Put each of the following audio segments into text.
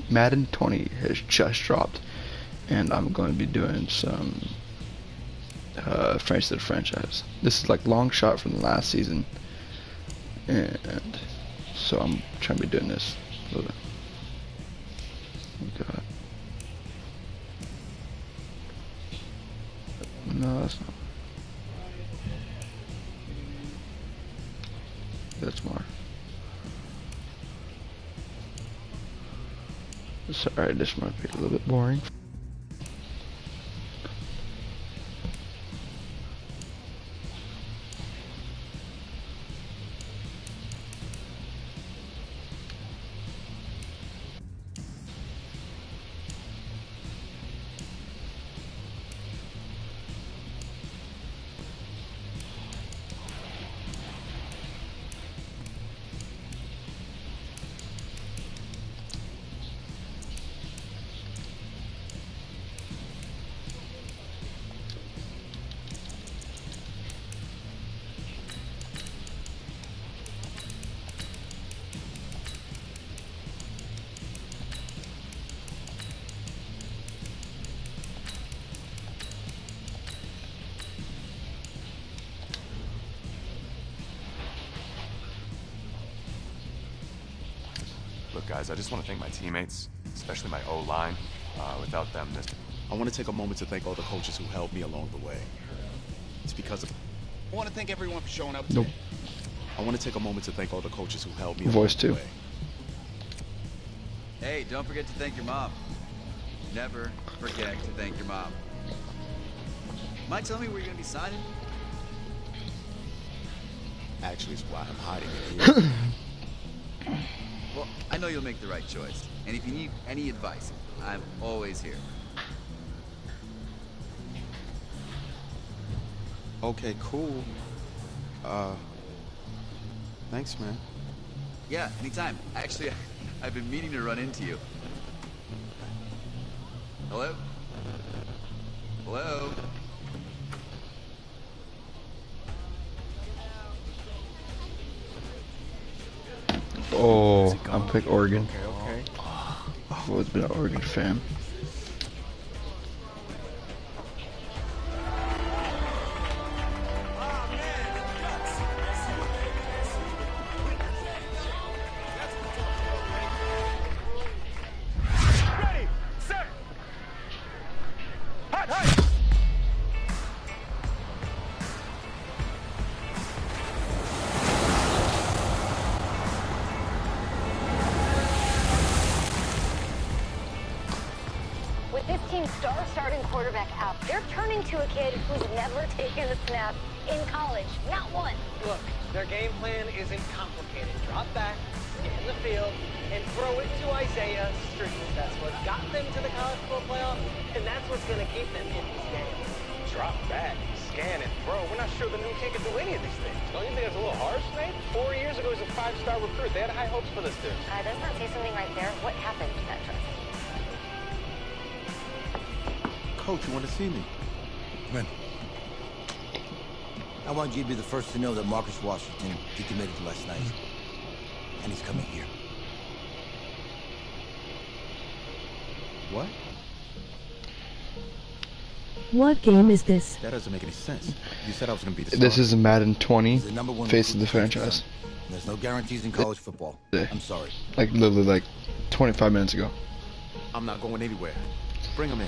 Madden 20 has just dropped, and I'm going to be doing some French to the franchise. This is like long shot from the last season, and so I'm trying to be doing this. Oh God. No, that's not. That's more. Sorry, this might be a little bit boring. Look, guys, I just want to thank my teammates, especially my O-line. Without them, this... I want to take a moment to thank all the coaches who helped me along the way. It's because of... I want to thank everyone for showing up Nope. today. I want to take a moment to thank all the coaches who helped me Voice along the too. way. Hey, don't forget to thank your mom. Never forget to thank your mom. Mind telling me where you're gonna be signing? Actually, it's why I'm hiding it here. Well, I know you'll make the right choice. And if you need any advice, I'm always here. Okay, cool. Thanks, man. Yeah, anytime. Actually, I've been meaning to run into you. Hello? Hello? Oh, I'm pick Oregon. Okay. I've always been an Oregon fan. With this team's starting quarterback out, they're turning to a kid who's never taken a snap in college. Not one. Look, their game plan isn't complicated. Drop back, get in the field, and throw it to Isaiah Street. That's what got them to the college football playoff, and that's what's going to keep them in these games. Drop back, scan, and throw. We're not sure the new kid can do any of these things. Don't you think that's a little harsh, Nate? 4 years ago, he was a 5-star recruit. They had high hopes for this dude. Does not say something right there. What happened to that trust? Coach, you want to see me? Come in. I want you to be the first to know that Marcus Washington decommitted last night. And he's coming here. What? What game is this? That doesn't make any sense. You said I was going to be the This starter. is Madden 20, He's the #1 face of the recruit in franchise. Texas. There's no guarantees in college football. I'm sorry. Like literally like 25 minutes ago. I'm not going anywhere. Bring him in.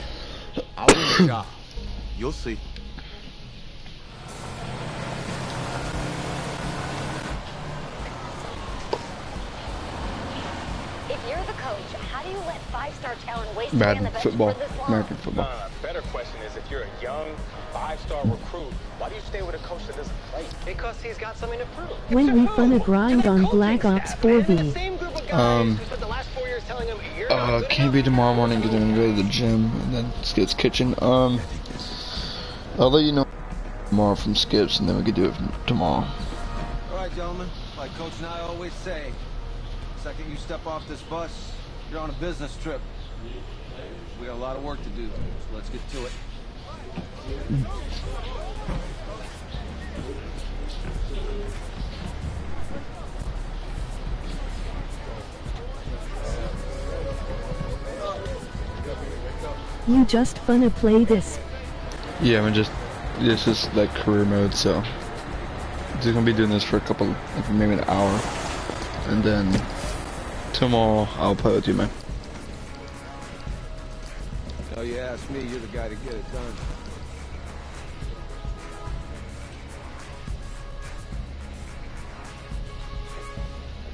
I'll win the job. You'll see. If you're the coach, how do you let 5-star talent waste away on Madden the bench football, for this long? American football. Better question is, if you're a young 5-star recruit, why do you stay with a coach that doesn't play? Because he's got something to prove. When we fun a grind on Black Ops 4V. Can't be tomorrow morning because I'm gonna go to the gym and then Skip's kitchen. I'll let you know tomorrow from Skip's and then we can do it from tomorrow. All right, gentlemen. Like Coach and I always say, the second you step off this bus, you're on a business trip. We got a lot of work to do, so let's get to it. You just finna play this. Yeah, this is like career mode, so just gonna be doing this for a couple, like maybe an hour, and then tomorrow I'll play with you, man. Hell, you ask me, you're the guy to get it done.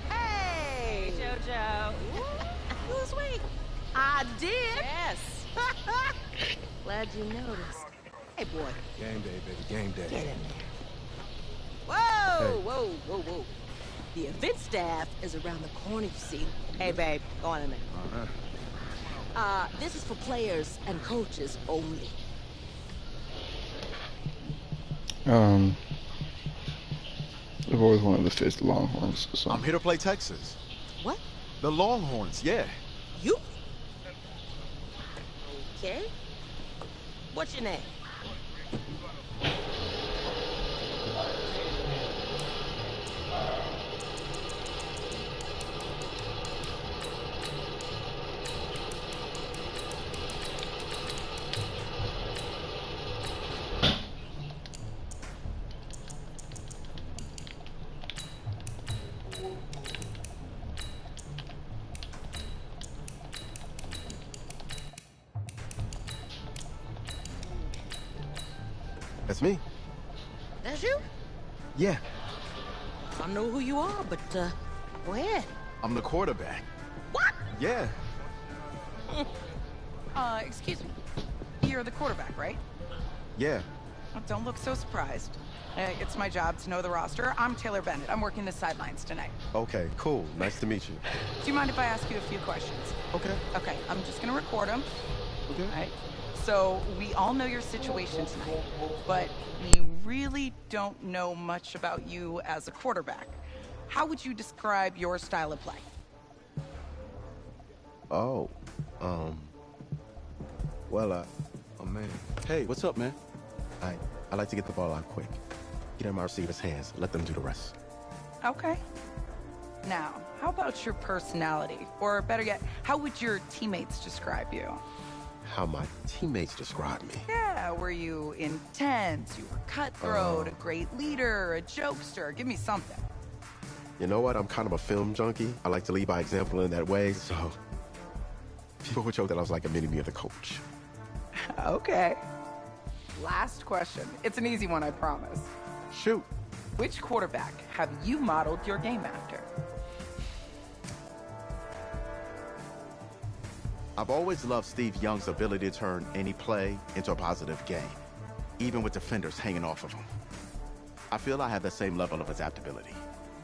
Hey, JoJo. You was weak. I did. Yes. Glad you noticed. Hey, boy. Game day, baby, game day. Get in there. Whoa, whoa, whoa, whoa. The event staff is around the corner, you see. Hey, babe, go on in there. This is for players and coaches only. I've always wanted to face the Longhorns, so. I'm here to play Texas. What? The Longhorns, yeah. You? Okay. What's your name? That's me. That's you? Yeah. I don't know who you are, but, go ahead. I'm the quarterback. What? Yeah. Excuse me. You're the quarterback, right? Yeah. Oh, don't look so surprised. It's my job to know the roster. I'm Taylor Bennett. I'm working the sidelines tonight. Okay, cool. Nice to meet you. Do you mind if I ask you a few questions? Okay. Okay, I'm just gonna record them. Okay. All right. So, we all know your situation tonight, but we really don't know much about you as a quarterback. How would you describe your style of play? Oh, well, oh man. Hey, what's up, man? I like to get the ball out quick. Get in my receiver's hands. Let them do the rest. Okay. Now, how about your personality? Or better yet, how would your teammates describe you? How my teammates describe me. Yeah, were you intense? You were cutthroat, a great leader, a jokester? Give me something. You know what? I'm kind of a film junkie. I like to lead by example in that way, so people would joke that I was like a mini-me of the coach. Okay. Last question. It's an easy one, I promise. Shoot. Which quarterback have you modeled your game after? I've always loved Steve Young's ability to turn any play into a positive game, even with defenders hanging off of him. I feel I have the same level of adaptability.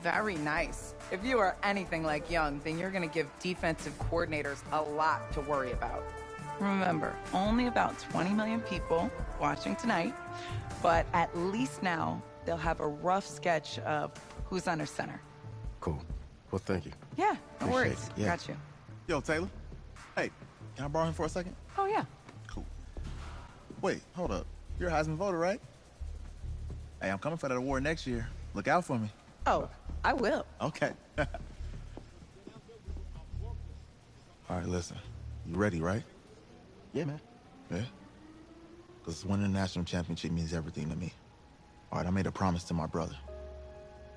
Very nice. If you are anything like Young, then you're going to give defensive coordinators a lot to worry about. Remember, only about 20 million people watching tonight, but at least now they'll have a rough sketch of who's under center. Cool. Well, thank you. Yeah, no Appreciate worries. it. Yeah. Got you. Yo, Taylor. Hey, can I borrow him for a second? Oh, yeah. Cool. Wait, hold up. You're a Heisman voter, right? Hey, I'm coming for that award next year. Look out for me. Oh, I will. Okay. All right, listen. You ready, right? Yeah, man. Yeah? Because winning the national championship means everything to me. All right, I made a promise to my brother.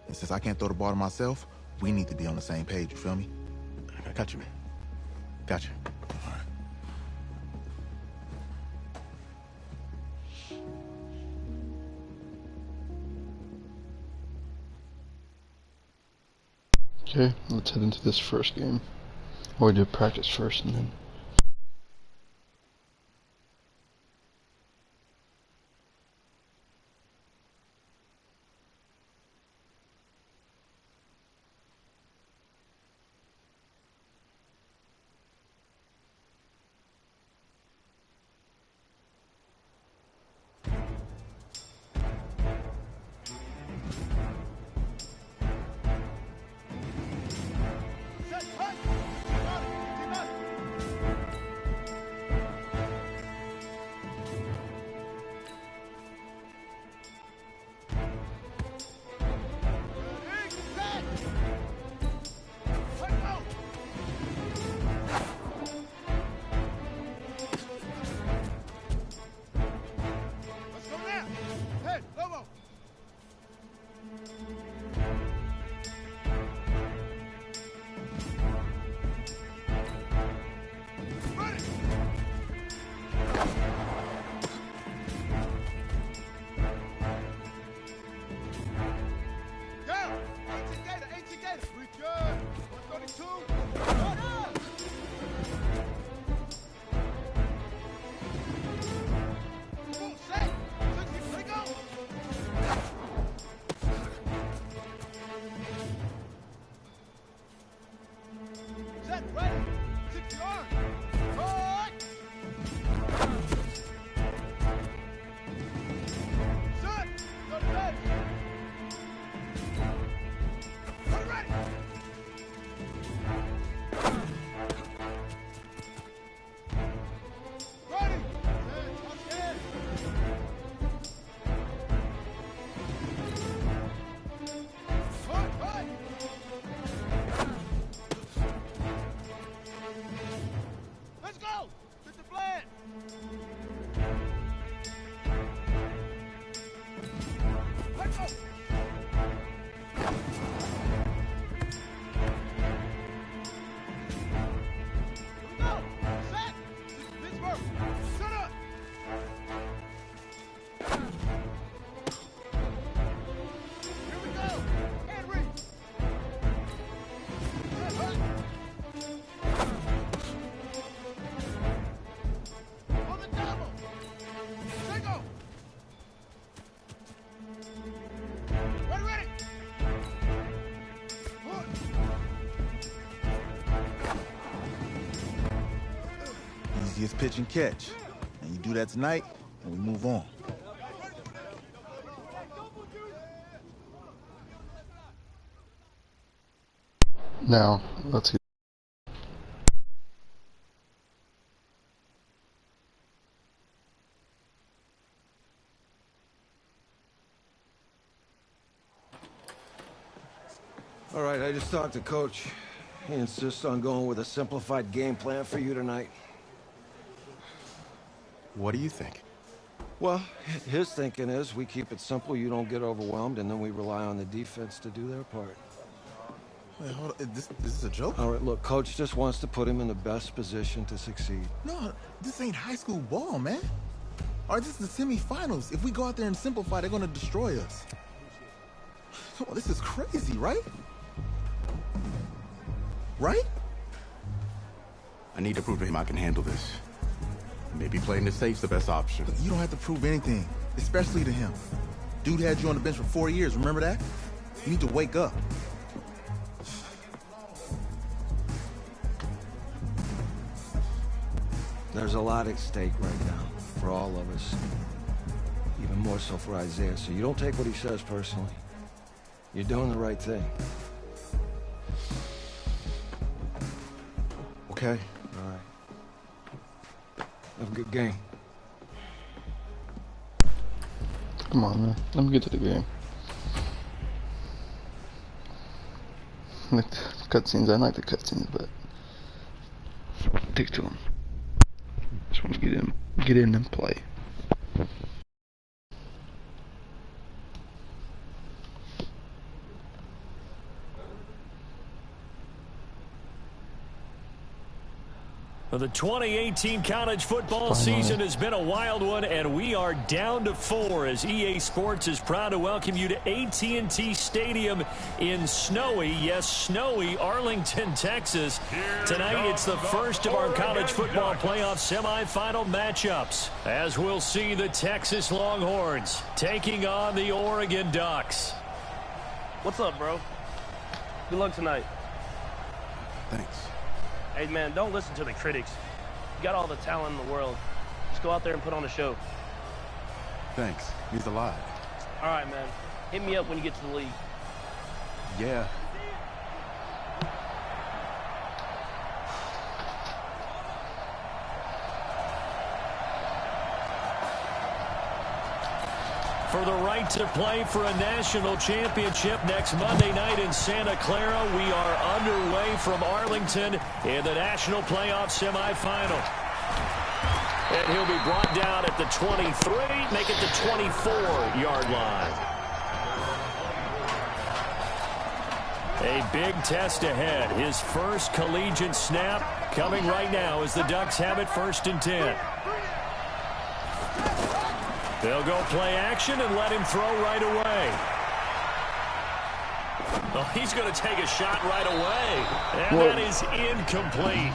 And since I can't throw the ball to myself, we need to be on the same page, you feel me? I got you, man. Got you. All right. Okay, let's head into this first game. Or we do practice first and then... Let's go! Fit the plan! Let's go! Easiest pitch and catch. And you do that tonight, and we move on. Now, let's get. All right, I just talked to Coach. He insists on going with a simplified game plan for you tonight. What do you think? Well, his thinking is we keep it simple, you don't get overwhelmed, and then we rely on the defense to do their part. Wait, hold on. This is a joke? All right, look, Coach just wants to put him in the best position to succeed. No, this ain't high school ball, man. All right, this is the semifinals. If we go out there and simplify, they're gonna destroy us. Come on, this is crazy, right? Right? I need to prove to him I can handle this. Maybe playing it safe's the best option. Look, you don't have to prove anything, especially to him. Dude had you on the bench for 4 years, remember that? You need to wake up. There's a lot at stake right now, for all of us. Even more so for Isaiah, so you don't take what he says personally. You're doing the right thing. Okay. All right. Have a good game. Come on, man. Let me get to the game. Like the cutscenes, I like the cutscenes, but take to them. Just want to get in and play. The 2018 college football season has been a wild one, and we are down to 4 as EA Sports is proud to welcome you to AT&T Stadium in snowy, yes, snowy Arlington, Texas. Tonight, it's the first of our college football playoff semifinal matchups, as we'll see the Texas Longhorns taking on the Oregon Ducks. What's up, bro? Good luck tonight. Thanks. Hey, man, don't listen to the critics. You got all the talent in the world. Just go out there and put on a show. Thanks. Means a lot. All right, man. Hit me up when you get to the league. Yeah. For the right to play for a national championship next Monday night in Santa Clara, we are underway from Arlington in the national playoff semifinal. And he'll be brought down at the 23, make it the 24-yard line. A big test ahead. His first collegiate snap coming right now as the Ducks have it 1st and 10. They'll go play action and let him throw right away. Oh, he's going to take a shot right away. And that is incomplete.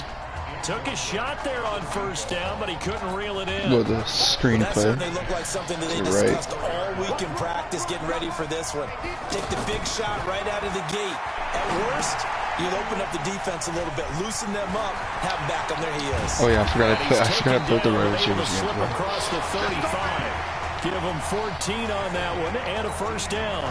Took a shot there on 1st down, but he couldn't reel it in. Well, the screenplay. That certainly looked like something that they discussed all week in practice, getting ready for this one. Take the big shot right out of the gate. At worst, you'll open up the defense a little bit, loosen them up, have them back on their heels. Oh yeah, I forgot to put the wide receivers slip across the 35. Give him 14 on that one and a 1st down.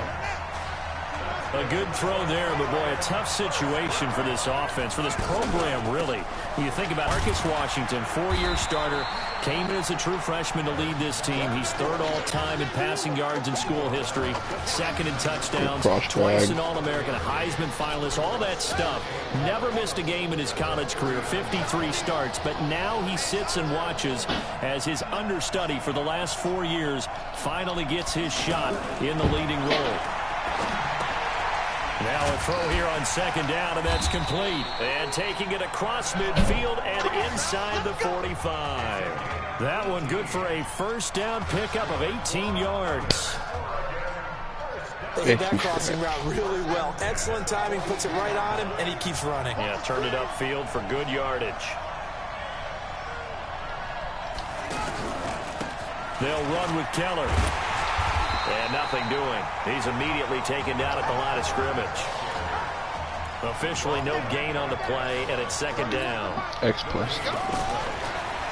A good throw there, but boy, a tough situation for this offense, for this program, really. When you think about Marcus Washington, 4-year starter, came in as a true freshman to lead this team. He's third all-time in passing yards in school history, second in touchdowns, twice an All-American, a Heisman finalist, all that stuff. Never missed a game in his college career, 53 starts, but now he sits and watches as his understudy for the last 4 years finally gets his shot in the leading role. Now a throw here on second down, and that's complete. And taking it across midfield and inside the 45. That one good for a first down pickup of 18 yards. They hit that crossing route really well. Excellent timing, puts it right on him, and he keeps running. Yeah, turned it upfield for good yardage. They'll run with Keller. And nothing doing. He's immediately taken down at the line of scrimmage. Officially no gain on the play, and it's second down. X-plus.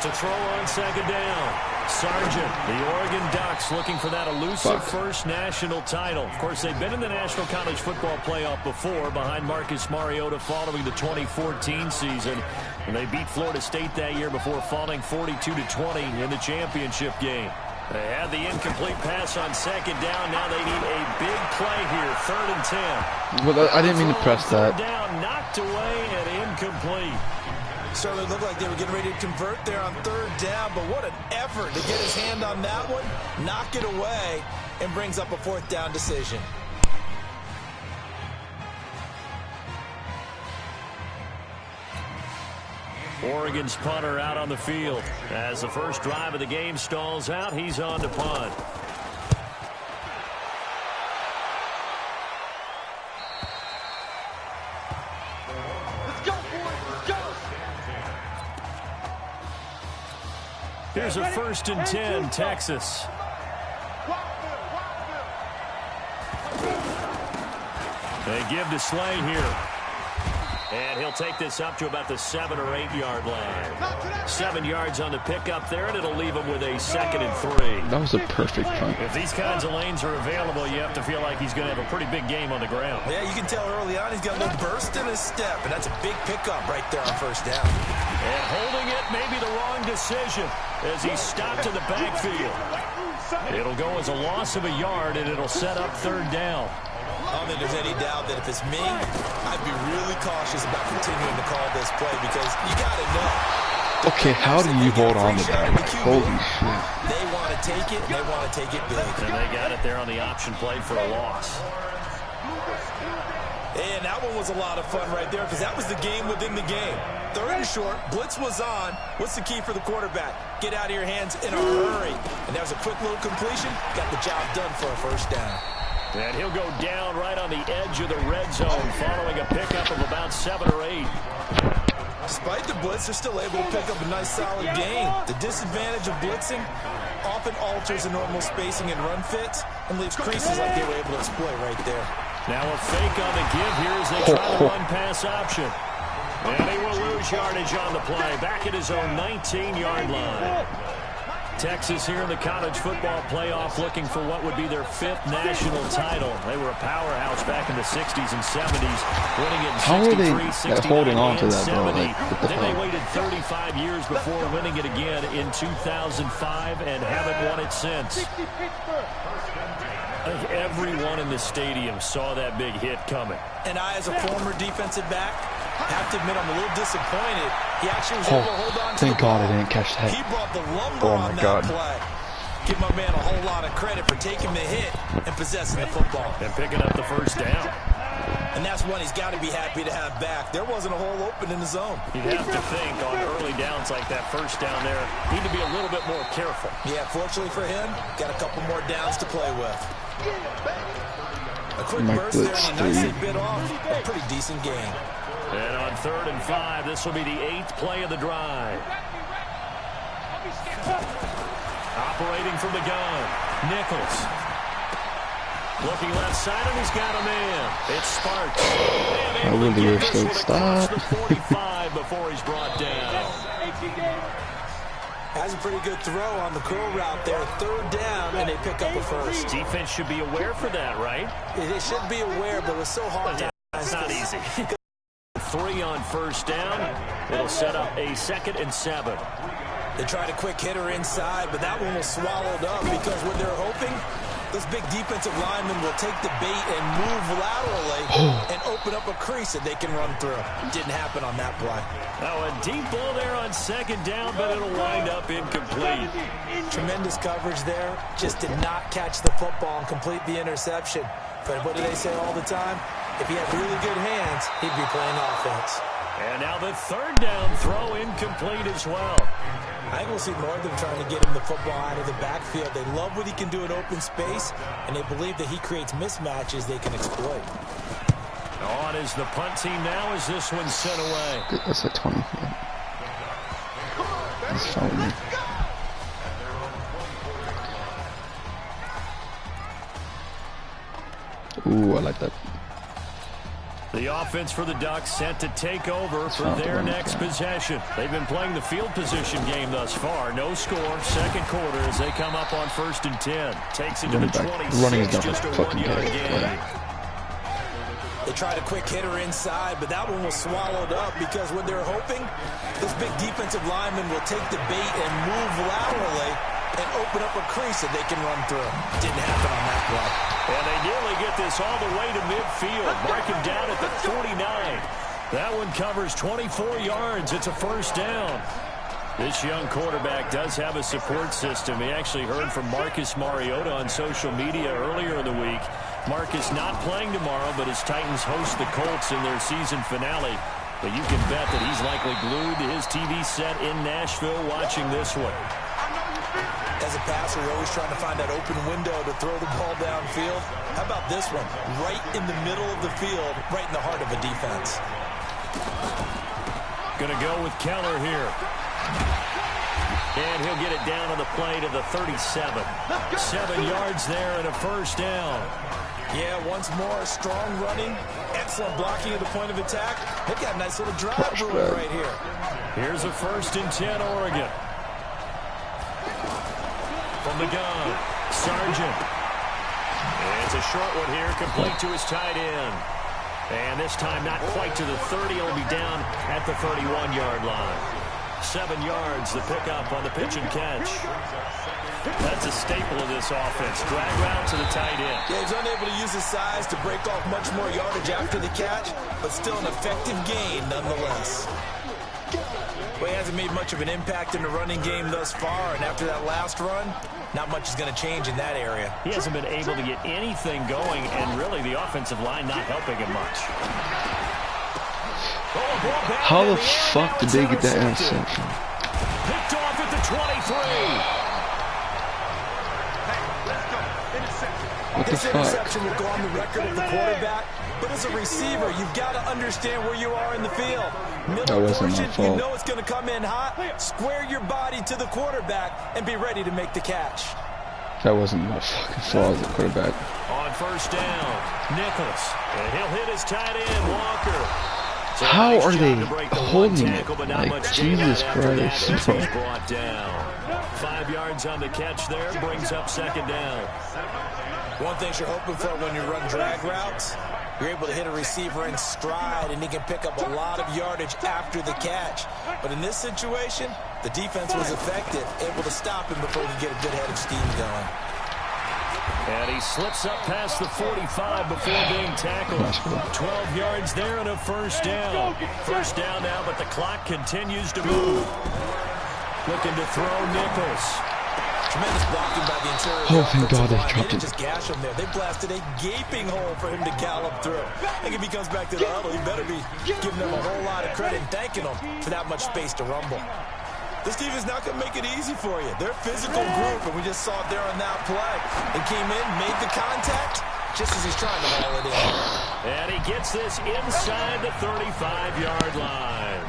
To throw on second down. Sargent, the Oregon Ducks, looking for that elusive first national title. Of course, they've been in the National College Football Playoff before behind Marcus Mariota following the 2014 season. And they beat Florida State that year before falling 42-20 in the championship game. They had the incomplete pass on second down. Now they need a big play here, 3rd and 10. Well, I didn't mean to press that. Down, knocked away, and incomplete. Certainly looked like they were getting ready to convert there on 3rd down, but what an effort to get his hand on that one, knock it away, and brings up a 4th down decision. Oregon's punter out on the field. As the first drive of the game stalls out, he's on to punt. Let's go, boys. Let's go. Here's a 1st and 10, Texas. They give to Slay here. And he'll take this up to about the 7 or 8 yard line. 7 yards on the pickup there, and it'll leave him with a 2nd and 3. That was a perfect punt. If these kinds of lanes are available, you have to feel like he's going to have a pretty big game on the ground. Yeah, you can tell early on he's got a little burst in his step, and that's a big pickup right there on 1st down. And holding it may be the wrong decision as he stopped in the backfield. It'll go as a loss of a yard, and it'll set up 3rd down. I don't think there's any doubt that if it's me, I'd be really cautious about continuing to call this play because you got to know. Okay, how do you hold on to that? Holy shit. They want to take it, and they want to take it big. And they got it there on the option play for a loss. And that one was a lot of fun right there because that was the game within the game. 3rd and short, blitz was on. What's the key for the quarterback? Get out of your hands in a hurry. And that was a quick little completion. Got the job done for a 1st down. And he'll go down right on the edge of the red zone following a pickup of about 7 or 8. Despite the blitz, they're still able to pick up a nice solid gain. The disadvantage of blitzing often alters the normal spacing and run fits and leaves creases like they were able to exploit right there. Now a fake on the give here as they try the run-pass option. And he will lose yardage on the play. Back at his own 19-yard line. Texas here in the college football playoff looking for what would be their 5th national title. They were a powerhouse back in the 60s and 70s, winning it in 63, 69, holding on to and that, 70. Like, Then they waited 35 years before winning it again in 2005 and haven't won it since. I think everyone in the stadium saw that big hit coming. And I, as a former defensive back, have to admit I'm a little disappointed. He actually was able to hold on to thank the God ball. I didn't catch that. He brought the lumber on that play. Give my man a whole lot of credit for taking the hit and possessing the football. And picking up the 1st down. And that's one he's got to be happy to have back. There wasn't a hole open in the zone. You'd have to think on early downs like that 1st down there, need to be a little bit more careful. Yeah, fortunately for him, got a couple more downs to play with. A quick burst there and he nicely bit off a pretty decent game. And on 3rd and 5, this will be the 8th play of the drive. Operating from the gun, Nichols. Looking left side, and he's got a man. It's Sparks. I really wish they'd stop. The 45 before he's brought down. Has a pretty good throw on the curl route there. 3rd down, and they pick up a first. Defense should be aware for that, right? They should be aware, but it was so hard. It's not easy. 3 on 1st down. It'll set up a 2nd and 7. They tried a quick hitter inside, but that one was swallowed up because what they're hoping, this big defensive lineman will take the bait and move laterally and open up a crease that they can run through. Didn't happen on that play. Now a deep ball there on 2nd down, but it'll wind up incomplete. Tremendous coverage there. Just did not catch the football and complete the interception. But what do they say all the time? If he had really good hands, he'd be playing offense. And now the 3rd down throw incomplete as well. I think we'll see more of them trying to get him the football out of the backfield. They love what he can do in open space, and they believe that he creates mismatches they can exploit. On is the punt team now as this one's sent away. That's like 20. That's fine. Ooh, I like that. The offense for the Ducks set to take over for their next possession. They've been playing the field position game thus far. No score, 2nd quarter as they come up on 1st and 10. Takes it to the 26, just a 1-yard gain. They tried a quick hitter inside, but that one was swallowed up because what they're hoping, this big defensive lineman will take the bait and move laterally and open up a crease that they can run through. Didn't happen on that play. And they nearly get this all the way to midfield. Mark him down at the 49. That one covers 24 yards. It's a 1st down. This young quarterback does have a support system. He actually heard from Marcus Mariota on social media earlier in the week. Marcus not playing tomorrow, but his Titans host the Colts in their season finale. But you can bet that he's likely glued to his TV set in Nashville watching this one. As a passer, you're always trying to find that open window to throw the ball downfield. How about this one? Right in the middle of the field, right in the heart of a defense. Gonna go with Keller here. And he'll get it down on the play to the 37. 7 yards there and a 1st down. Yeah, once more, strong running, excellent blocking at the point of attack. They've got a nice little drive brewing right here. Here's a 1st and 10, Oregon. From the gun, Sargent. And it's a short one here, complete to his tight end. And this time not quite to the 30. It'll be down at the 31-yard line. 7 yards, the pickup on the pitch and catch. That's a staple of this offense. Drag route to the tight end. Yeah, he's unable to use his size to break off much more yardage after the catch, but still an effective gain nonetheless. Well, he hasn't made much of an impact in the running game thus far, and after that last run, not much is going to change in that area. He hasn't been able to get anything going, and really the offensive line not helping him much. How the fuck did they get that interception? Picked off at the 23. What the this fuck? interception will go on the record of the quarterback, but as a receiver, you've got to understand where you are in the field. Middle portion, you know it's going to come in hot. Square your body to the quarterback and be ready to make the catch. That wasn't my fucking fault as a quarterback. On 1st down, Nichols. And he'll hit his tight end, Walker. So how nice are they holding tackle, it? Like, Jesus Christ. He's brought down. 5 yards on the catch there, brings up 2nd down. One thing you're hoping for when you run drag routes, you're able to hit a receiver in stride, and he can pick up a lot of yardage after the catch. But in this situation, the defense was effective, able to stop him before he could get a good head of steam going. And he slips up past the 45 before being tackled. 12 yards there and a 1st down. 1st down now, but the clock continues to move. Looking to throw Nichols. Tremendous blocking by the interior. Oh, thank God they dropped it. They didn't it. just gash him there. They blasted a gaping hole for him to gallop through. I think if he comes back to the huddle, he better be giving them a whole lot of credit and thanking them for that much space to rumble. This team is not going to make it easy for you. They're a physical group, and we just saw it there on that play. They came in, made the contact, just as he's trying to haul it in. And he gets this inside the 35-yard line.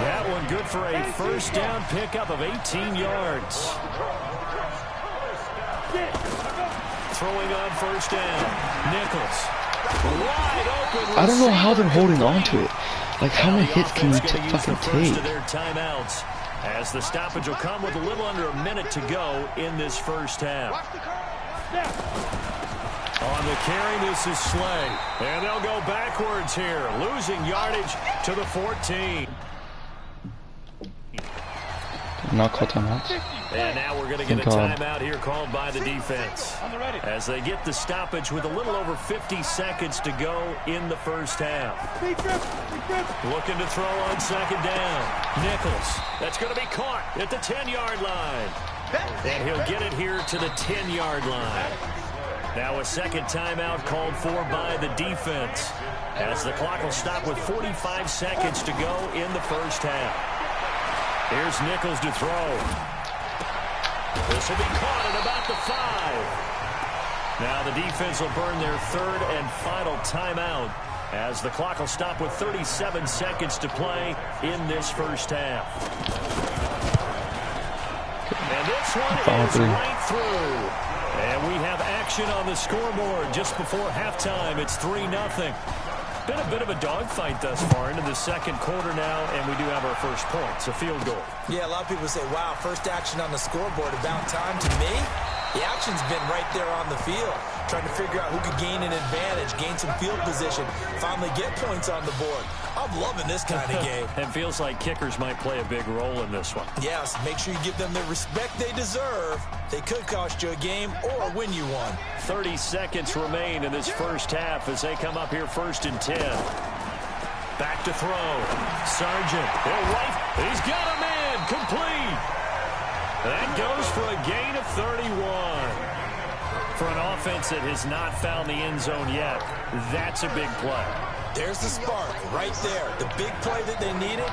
That one good for a 1st down pickup of 18 yards. Throwing on 1st down. Nichols. Wide open. I don't know how they're holding on to it. Like, how many hits can you fucking take? Their timeouts as the stoppage will come with a little under a minute to go in this first half. On the carry, this is Slay. And they'll go backwards here, losing yardage to the 14. Not call timeouts. And now we're going to get a timeout here called by the defense as they get the stoppage with a little over 50 seconds to go in the first half. Looking to throw on second down. Nichols. That's going to be caught at the 10-yard line. And he'll get it here to the 10-yard line. Now a second timeout called for by the defense as the clock will stop with 45 seconds to go in the first half. Here's Nichols to throw. This will be caught at about the 5. Now the defense will burn their third and final timeout as the clock will stop with 37 seconds to play in this first half. And this one is right through. And we have action on the scoreboard just before halftime. It's 3-0. Been a bit of a dogfight thus far into the second quarter now, and we do have our first points, a field goal. Yeah, a lot of people say, wow, first action on the scoreboard, about time. To me, the action's been right there on the field, trying to figure out who could gain an advantage, gain some field position, finally get points on the board. I'm loving this kind of game. It feels like kickers might play a big role in this one. Yes, make sure you give them the respect they deserve. They could cost you a game or win you one. 30 seconds remain in this first half as they come up here first and 10. Back to throw. Sargent. He's got a man. Complete. That goes for a gain of 31. For an offense that has not found the end zone yet, that's a big play. There's the spark right there. The big play that they needed.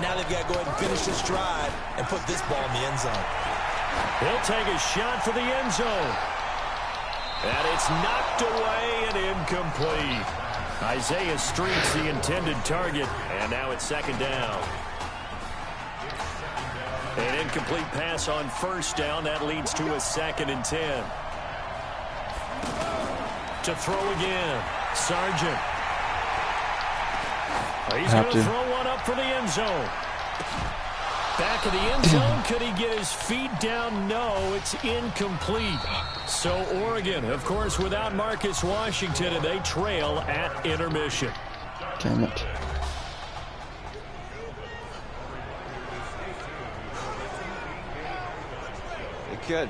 Now they've got to go ahead and finish this drive and put this ball in the end zone. He'll take a shot for the end zone. And it's knocked away and incomplete. Isaiah Street's the intended target, and now it's second down. An incomplete pass on first down. That leads to a 2nd and 10. To throw again. Sargent. He's going to throw one up for the end zone. Back of the end zone. Could he get his feet down? No, it's incomplete. So Oregon, of course, without Marcus Washington, and they trail at intermission. Damn it. Hey, kid.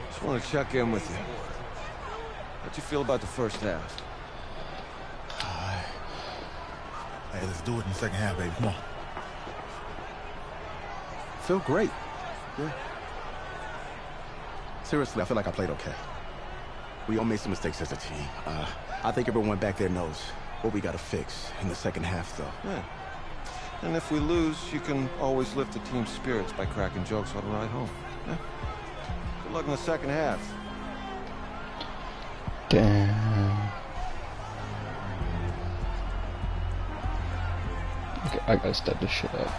Just want to check in with you. How'd you feel about the first half? Hey, let's do it in the second half, baby. Come on. Feel great. Yeah. Seriously, I feel like I played okay. We all made some mistakes as a team. I think everyone back there knows what we got to fix in the second half, though. Yeah. And if we lose, you can always lift the team's spirits by cracking jokes on the ride home. Yeah. Good luck in the second half. Damn. Okay, I gotta step this shit up.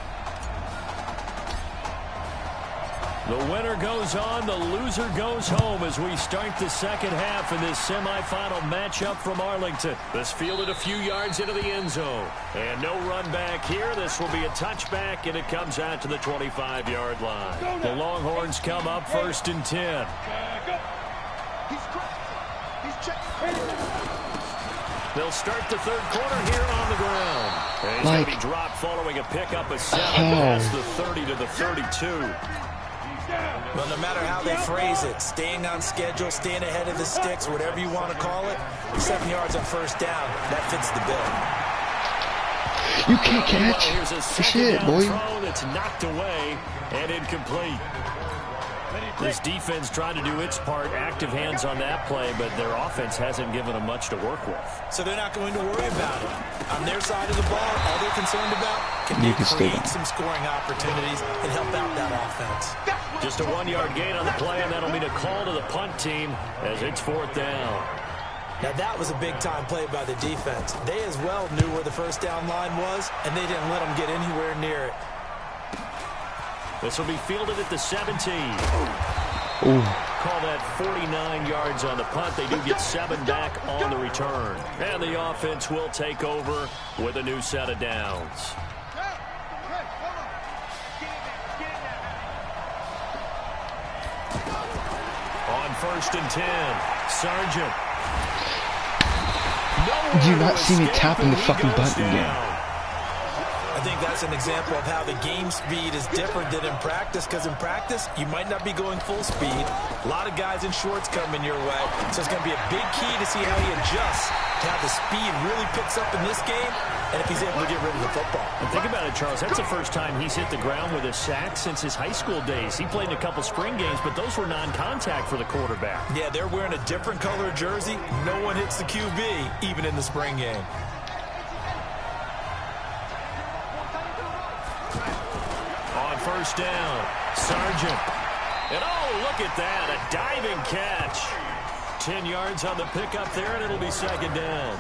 The winner goes on, the loser goes home as we start the second half in this semifinal matchup from Arlington. This fielded a few yards into the end zone. And no run back here. This will be a touchback, and it comes out to the 25-yard line. The Longhorns come up first and 10. They'll start the third quarter here on the ground. And he's going to be dropped following a pickup of 7 past the 30 to the 32. Well, no matter how they phrase it, staying on schedule, staying ahead of the sticks, whatever you want to call it, 7 yards on first down, that fits the bill. You can't catch. Here's a Shit, boy. Throw that's knocked away and incomplete. This defense tried to do its part, active hands on that play, but their offense hasn't given them much to work with. So they're not going to worry about it. On their side of the ball, all they're concerned about, can they create some scoring opportunities and help out that offense. Just a 1-yard gain on the play, and that'll mean a call to the punt team as it's 4th down. Now that was a big-time play by the defense. They as well knew where the first down line was, and they didn't let them get anywhere near it. This will be fielded at the 17. Ooh. Call that 49 yards on the punt. They do get 7 back on the return. And the offense will take over with a new set of downs. 1st and 10. Sargent. Do you not see me tapping the fucking button again? I think that's an example of how the game speed is different than in practice, because in practice, you might not be going full speed. A lot of guys in shorts coming your way, so it's going to be a big key to see how he adjusts to how the speed really picks up in this game, and if he's able to get rid of the football. And think about it, Charles. That's the first time he's hit the ground with a sack since his high school days. He played in a couple spring games, but those were non-contact for the quarterback. Yeah, they're wearing a different color jersey. No one hits the QB, even in the spring game. On 1st down, Sargent. And oh, look at that, a diving catch. 10 yards on the pickup there, and it'll be 2nd down.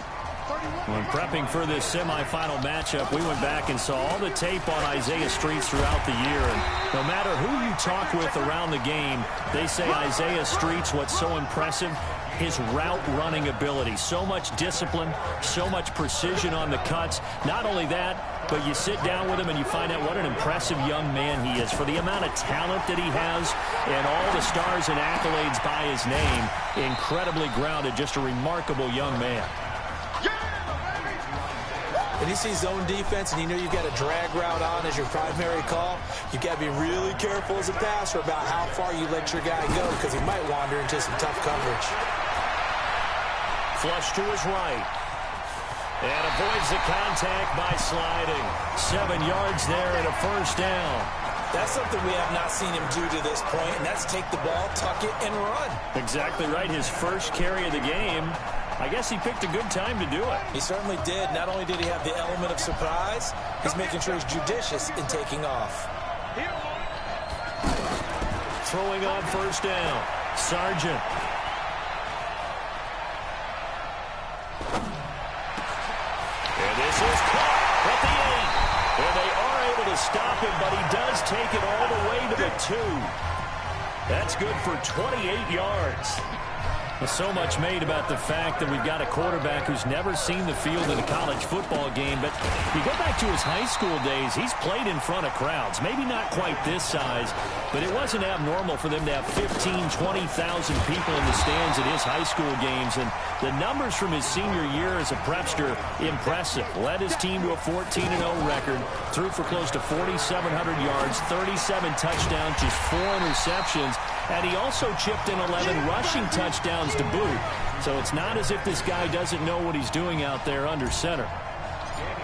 When prepping for this semifinal matchup, we went back and saw all the tape on Isaiah Streets throughout the year. And no matter who you talk with around the game, they say Isaiah Streets, what's so impressive, his route running ability. So much discipline, so much precision on the cuts. Not only that, but you sit down with him and you find out what an impressive young man he is for the amount of talent that he has and all the stars and accolades by his name. Incredibly grounded, just a remarkable young man. When you see zone defense and you know you've got a drag route on as your primary call, you've got to be really careful as a passer about how far you let your guy go, because he might wander into some tough coverage. Flush to his right. And avoids the contact by sliding. 7 yards there and a 1st down. That's something we have not seen him do to this point, and that's take the ball, tuck it, and run. Exactly right. His first carry of the game. I guess he picked a good time to do it. He certainly did. Not only did he have the element of surprise, he's making sure he's judicious in taking off. Throwing on 1st down. Sargent. And this is caught at the 8. And they are able to stop him, but he does take it all the way to the 2. That's good for 28 yards. So much made about the fact that we've got a quarterback who's never seen the field in a college football game. But you go back to his high school days, he's played in front of crowds. Maybe not quite this size, but it wasn't abnormal for them to have 15,000, 20,000 people in the stands at his high school games. And the numbers from his senior year as a prepster, impressive. Led his team to a 14-0 record, threw for close to 4,700 yards, 37 touchdowns, just 4 interceptions. And he also chipped in 11 rushing touchdowns to boot. So it's not as if this guy doesn't know what he's doing out there under center.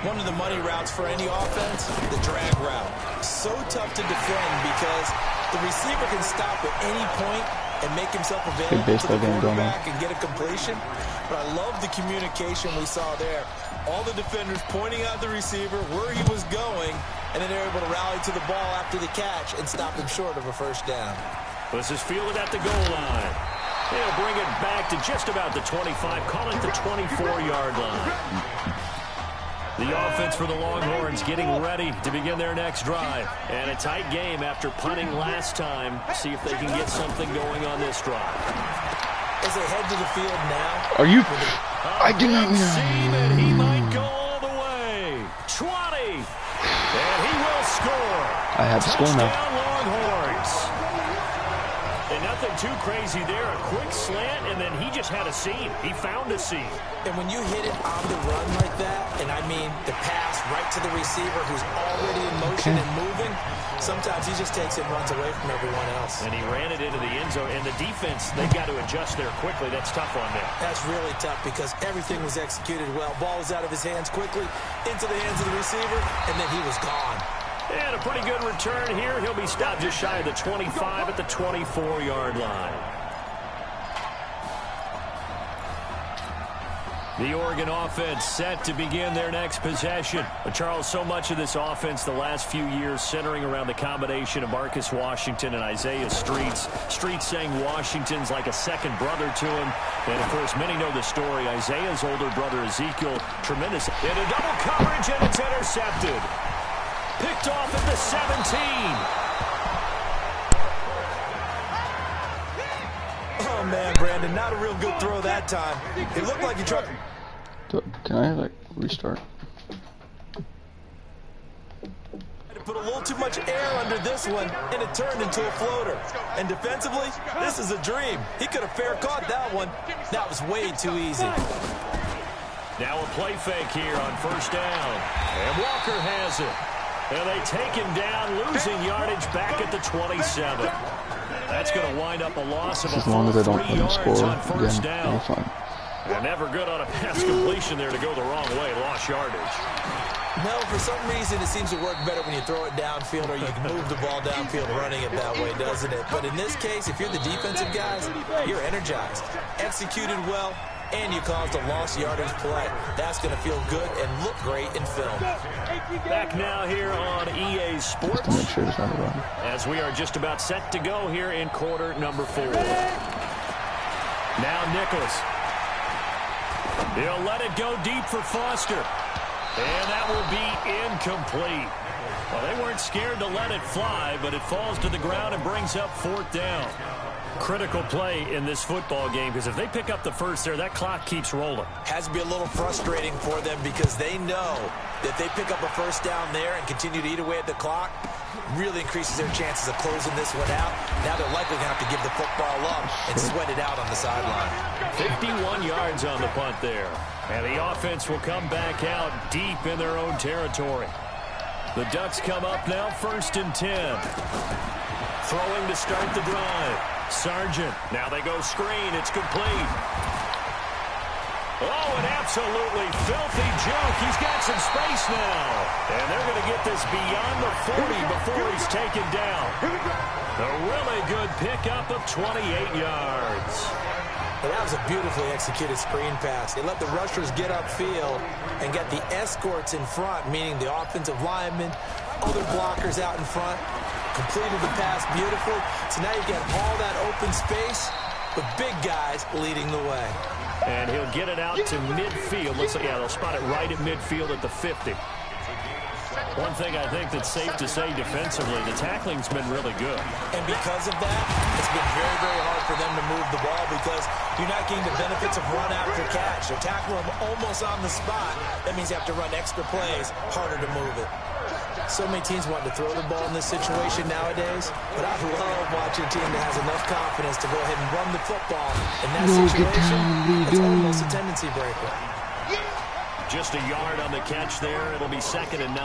One of the money routes for any offense, the drag route. So tough to defend because the receiver can stop at any point and make himself available to the quarterback and get a completion. But I love the communication we saw there. All the defenders pointing out the receiver, where he was going, and then they're able to rally to the ball after the catch and stop him short of a 1st down. This is fielded at the goal line. They'll bring it back to just about the 25, call it the 24-yard line. The offense for the Longhorns getting ready to begin their next drive. And a tight game after punting last time. See if they can get something going on this drive. As they head to the field now. Are you? I did not know. He might go all the way. 20. And he will score. I have to score now. Longhorns. And nothing too crazy there. A quick slant, and then he just had a seam. He found a seam. And when you hit it on the run like that, and I mean the pass right to the receiver who's already in motion and moving, sometimes he just takes it and runs away from everyone else. And he ran it into the end zone. And the defense, they've got to adjust there quickly. That's tough on them. That's really tough because everything was executed well. Ball was out of his hands quickly, into the hands of the receiver, and then he was gone. And a pretty good return here. He'll be stopped just shy of the 25 at the 24-yard line. The Oregon offense set to begin their next possession. But Charles, so much of this offense the last few years centering around the combination of Marcus Washington and Isaiah Streets. Streets saying Washington's like a second brother to him. And, of course, many know the story. Isaiah's older brother, Ezekiel, tremendous. In a double coverage, and it's intercepted. Picked off at the 17. Oh, man, Brandon, not a real good throw that time. It looked like he tried. Can I, like, restart? To put a little too much air under this one, and it turned into a floater. And defensively, this is a dream. He could have fair caught that one. That was way too easy. Now a play fake here on first down. And Walker has it. And they take him down, losing yardage back at the 27. That's going to wind up a loss of a full 3 yards on first down. And never good on a pass completion there to go the wrong way. Lost yardage. No, for some reason it seems to work better when you throw it downfield or you can move the ball downfield running it that way, doesn't it? But in this case, if you're the defensive guys, you're energized, executed well, and you caused a lost yardage play. That's going to feel good and look great in film. Back now here on EA Sports, as we are just about set to go here in quarter number 4. Now Nichols. He'll let it go deep for Foster. And that will be incomplete. Well, they weren't scared to let it fly, but it falls to the ground and brings up 4th down. Critical play in this football game, because if they pick up the first there, that clock keeps rolling. Has to be a little frustrating for them because they know that they pick up a first down there and continue to eat away at the clock, really increases their chances of closing this one out. Now they're likely going to have to give the football up and sweat it out on the sideline. 51 yards on the punt there. And the offense will come back out deep in their own territory. The Ducks come up now 1st and 10. Throwing to start the drive. Sargent. Now they go screen. It's complete. Oh, an absolutely filthy juke. He's got some space now. And they're going to get this beyond the 40 before he's taken down. A really good pickup of 28 yards. But that was a beautifully executed screen pass. They let the rushers get upfield and get the escorts in front, meaning the offensive linemen, other blockers out in front. Completed the pass beautifully. So now you get all that open space with big guys leading the way. And he'll get it out to midfield. Looks like, yeah, they'll spot it right at midfield at the 50. One thing I think that's safe to say defensively, the tackling's been really good. And because of that, it's been very, very hard for them to move the ball because you're not getting the benefits of run after catch. They're tackling them almost on the spot. That means you have to run extra plays, harder to move it. So many teams want to throw the ball in this situation nowadays, but I love watching a team that has enough confidence to go ahead and run the football. In that situation, it's almost a tendency breaker. Just a yard on the catch there. It'll be 2nd and 9.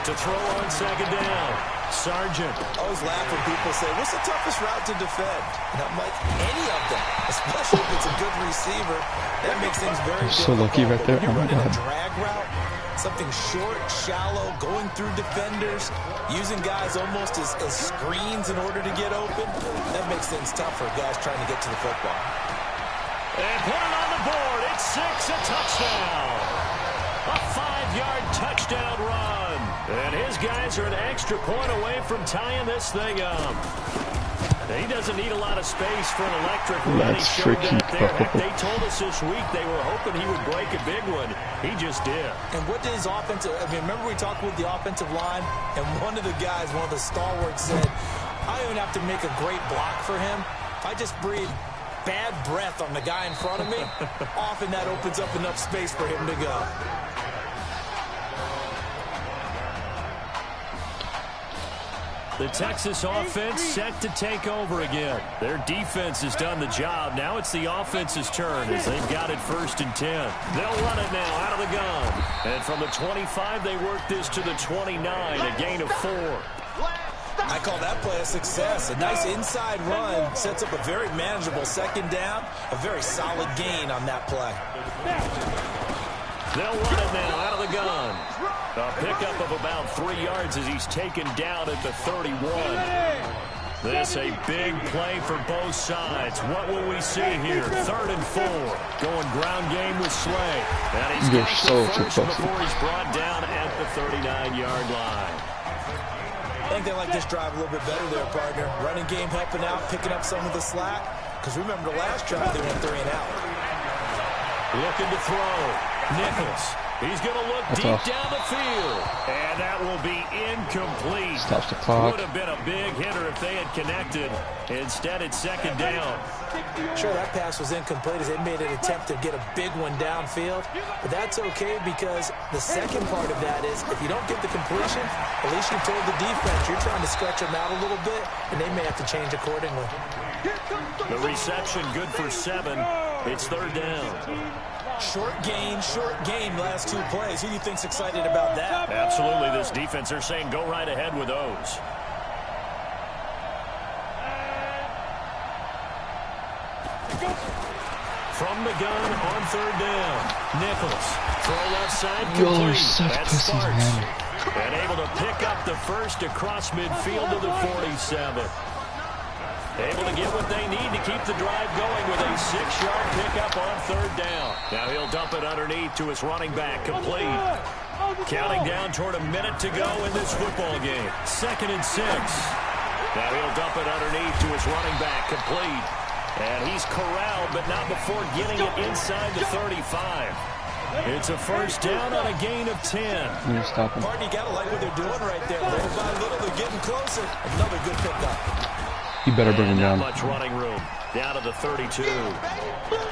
To throw on 2nd down. Sargent. I always laugh when people say, what's the toughest route to defend? And I'm like, any of them, especially if it's a good receiver. That makes things very difficult. So lucky right there. You're running a drag route, something short, shallow, going through defenders, using guys almost as screens in order to get open. That makes things tough for guys trying to get to the football. And put it on the board. It's 6, a touchdown. A 5-yard touchdown run. And his guys are an extra point away from tying this thing up. He doesn't need a lot of space for an electric run. He showed that there. Heck, they told us this week they were hoping he would break a big one. He just did. And what did his offensive... I mean, remember we talked with the offensive line, and one of the guys, one of the stalwarts said, I don't even have to make a great block for him. If I just breathe bad breath on the guy in front of me, often that opens up enough space for him to go. The Texas offense set to take over again. Their defense has done the job. Now it's the offense's turn as they've got it 1st and 10. They'll run it now out of the gun. And from the 25, they work this to the 29, a gain of 4. I call that play a success. A nice inside run sets up a very manageable 2nd down. A very solid gain on that play. They'll run it now out of the gun. A pickup of about 3 yards as he's taken down at the 31. This a big play for both sides. What will we see here? 3rd and 4. Going ground game with Slay. And he's got the first before he's brought down at the 39-yard line. I think they like this drive a little bit better there, partner. Running game helping out, picking up some of the slack. Because remember the last drive, they went 3 and out. Looking to throw. Nichols. He's going to look That's deep off. down the field. And that will be incomplete. Stops the clock. Would have been a big hitter if they had connected. Instead, it's second down. Sure, that pass was incomplete as they made an attempt to get a big one downfield. But that's okay because the second part of that is if you don't get the completion, at least you told the defense you're trying to stretch them out a little bit, and they may have to change accordingly. The reception good for 7. It's third down. Short gain, last 2 plays. Who do you think's excited about that? Absolutely, this defense, they're saying go right ahead with those. From the gun on third down. Nichols, throw left side, complete. That starts. And able to pick up the first across midfield to the 47. Able to get what they need to keep the drive going with a 6-yard pickup on third down. Now he'll dump it underneath to his running back, complete. Counting down toward a minute to go in this football game. 2nd and 6. Now he'll dump it underneath to his running back, complete. And he's corralled, but not before getting it inside the 35. It's a first down on a gain of 10. Stop him. Martin, you got to like what they're doing right there. Little by little, they're getting closer. Another good pickup. You better bring him down. Not much running room. Down to the 32.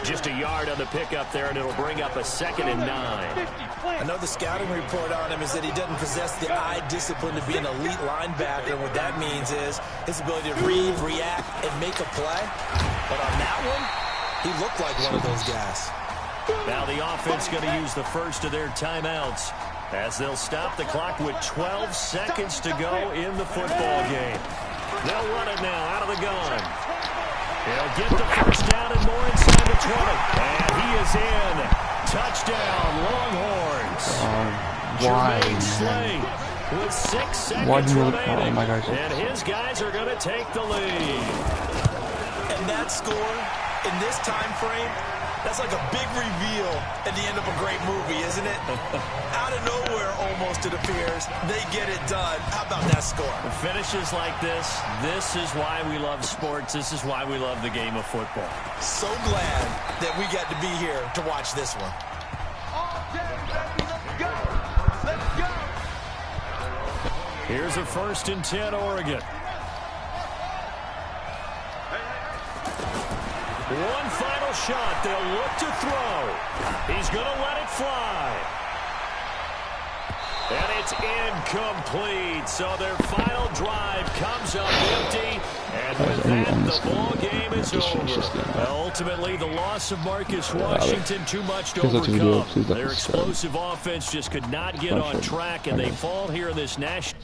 Just a yard on the pickup there, and it'll bring up a 2nd and 9. I know the scouting report on him is that he doesn't possess the eye discipline to be an elite linebacker. And what that means is his ability to read, react, and make a play. But on that one, he looked like one of those guys. Now the offense going to use the first of their timeouts as they'll stop the clock with 12 seconds to go in the football game. They'll run it now out of the gun. He'll get the first down and more inside the 20. And he is in. Touchdown, Longhorns. Jermaine Slay with 6 seconds remaining. Oh my gosh. And his guys are going to take the lead. And that score in this time frame, that's like a big reveal at the end of a great movie, isn't it? Out of nowhere, almost, it appears, they get it done. How about that score? Finishes like this is why we love sports. This is why we love the game of football. So glad that we got to be here to watch this one. Let's go! Here's a 1st and 10, Oregon. One final shot. They'll look to throw. He's going to let it fly. And it's incomplete. So their final drive comes up empty. And with that, the ball game is over. Ultimately, the loss of Marcus Washington, too much to overcome. Their explosive offense just could not get on track, and they fall here in this national...